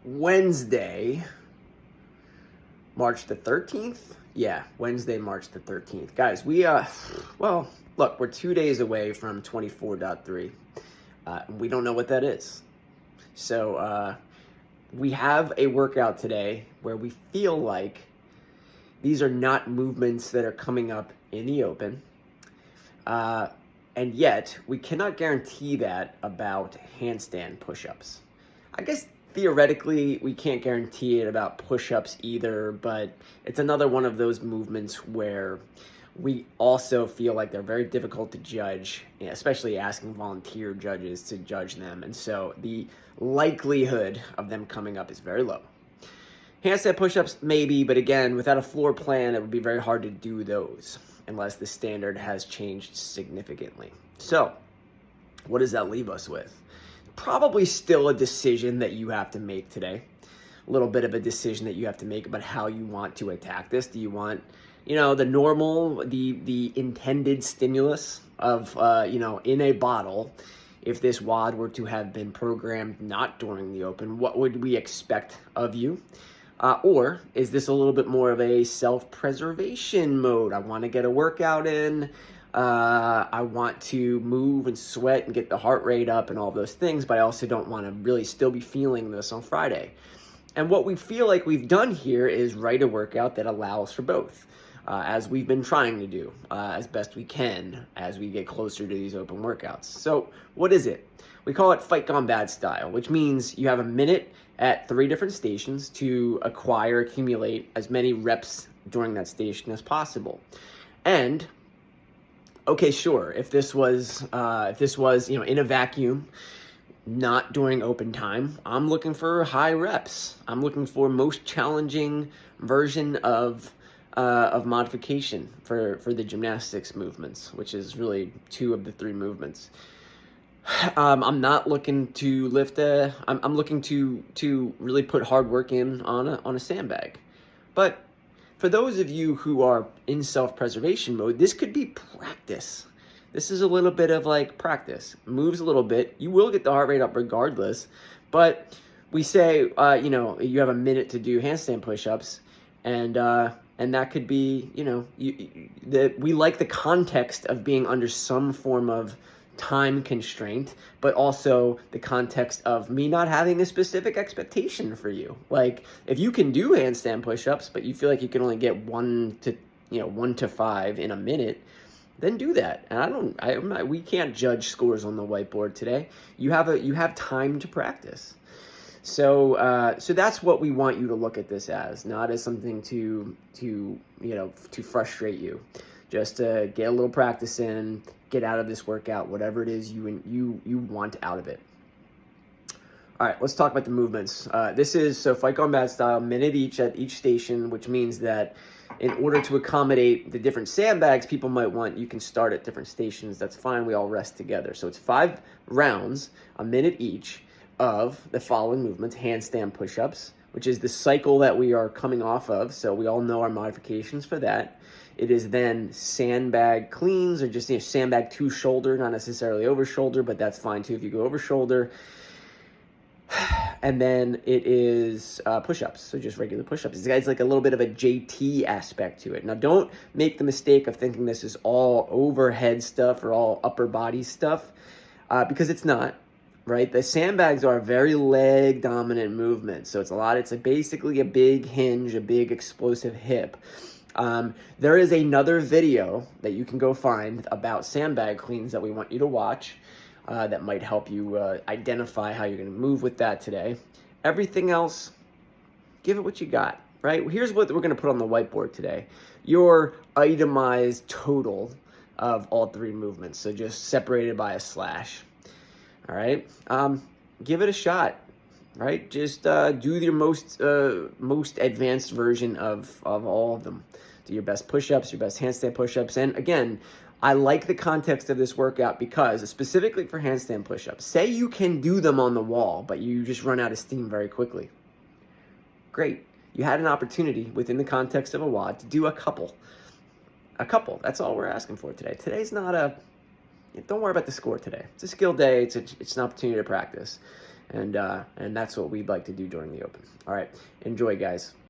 Wednesday, March the 13th. Yeah, Wednesday, March the 13th. Guys, well, look, we're 2 days away from 24.3. We don't know what that is. So we have a workout today where we feel like these are not movements that are coming up in the open. And yet, we cannot guarantee that about handstand push-ups. I guess theoretically, we can't guarantee it about push-ups either, but it's another one of those movements where we also feel like they're very difficult to judge, especially asking volunteer judges to judge them. And so the likelihood of them coming up is very low. Handstand push-ups, maybe, but again, without a floor plan, it would be very hard to do those unless the standard has changed significantly. So, what does that leave us with? Probably still a decision that you have to make today. A little bit of a decision that you have to make about how you want to attack this. Do you want, the normal, the intended stimulus of, in a bottle? If this WOD were to have been programmed not during the open, what would we expect of you? Or is this a little bit more of a self-preservation mode? I want to get a workout in. I want to move and sweat and get the heart rate up and all those things, but I also don't want to really still be feeling this on Friday. And what we feel like we've done here is write a workout that allows for both, as we've been trying to do as best we can as we get closer to these open workouts. So what is it? We call it Fight Gone Bad style, which means you have a minute at 3 different stations to accumulate as many reps during that station as possible. And okay, sure, if this was in a vacuum, not during open time, I'm looking for high reps. I'm looking for most challenging version of modification for the gymnastics movements, which is really 2 of the 3 movements. I'm not looking to lift I'm looking to really put hard work in on a sandbag. But for those of you who are in self-preservation mode, this could be practice. This is a little bit of like practice. Moves a little bit. You will get the heart rate up regardless. But we say, you have a minute to do handstand push-ups, and that could be, we like the context of being under some form of time constraint, but also the context of me not having a specific expectation for you. Like, if you can do handstand push-ups, but you feel like you can only get 1 to 5 in a minute, then do that. And we can't judge scores on the whiteboard today. You have time to practice. So that's what we want you to look at this as, not as something to frustrate you. Just to get a little practice in, get out of this workout, whatever it is you want out of it. All right, let's talk about the movements. This is Fight Gone Bad style, minute each at each station, which means that in order to accommodate the different sandbags people might want, you can start at different stations. That's fine. We all rest together. So it's 5 rounds, a minute each, of the following movements: handstand push-ups, which is the cycle that we are coming off of. So we all know our modifications for that. It is then sandbag cleans, or just sandbag to shoulder, not necessarily over shoulder, but that's fine too if you go over shoulder. And then it is push-ups, so just regular push-ups. It's like a little bit of a JT aspect to it. Now, don't make the mistake of thinking this is all overhead stuff or all upper body stuff, because it's not, right? The sandbags are a very leg-dominant movement, so it's basically a big hinge, a big explosive hip. There is another video that you can go find about sandbag cleans that we want you to watch. That might help you identify how you're going to move with that today. Everything else, give it what you got, right? Here's what we're going to put on the whiteboard today. Your itemized total of all 3 movements, so just separated by a slash. All right? Give it a shot, right? Just do your most advanced version of all of them. Do your best push-ups, your best handstand push-ups. And again, I like the context of this workout because, specifically for handstand push-ups, say you can do them on the wall, but you just run out of steam very quickly. Great. You had an opportunity within the context of a WOD to do a couple. That's all we're asking for today. Don't worry about the score today. It's a skill day. It's an opportunity to practice. and that's what we'd like to do during the Open. All right, enjoy, guys.